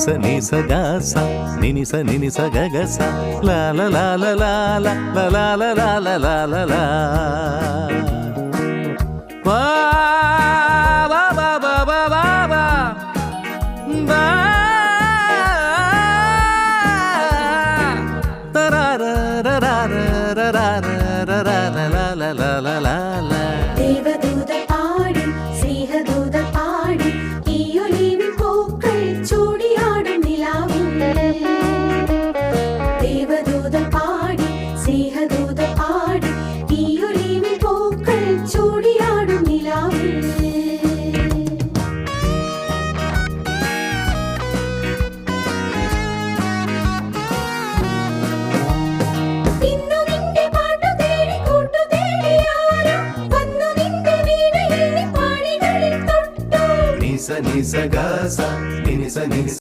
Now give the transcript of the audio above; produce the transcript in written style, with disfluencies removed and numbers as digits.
నినిస నిస గస నినిస నినిస గగస లా లా లా లా లా లా లా లా లా లా లా లా లా వా వా వా వా వా వా వా వా ദേവദൂത പാടി സ്നേഹദൂത പാടി ഈയൊലിവിൽ പൂക്കൾ ചൂടിയാടും നിലാവിൽ ദേവദൂത പാടി സ്നേഹദൂത പാടി ഈയൊലിവിൽ പൂക്കൾ ചൂടിയാടും നിലാവിൽ నిస నిస గస నినిస నినిస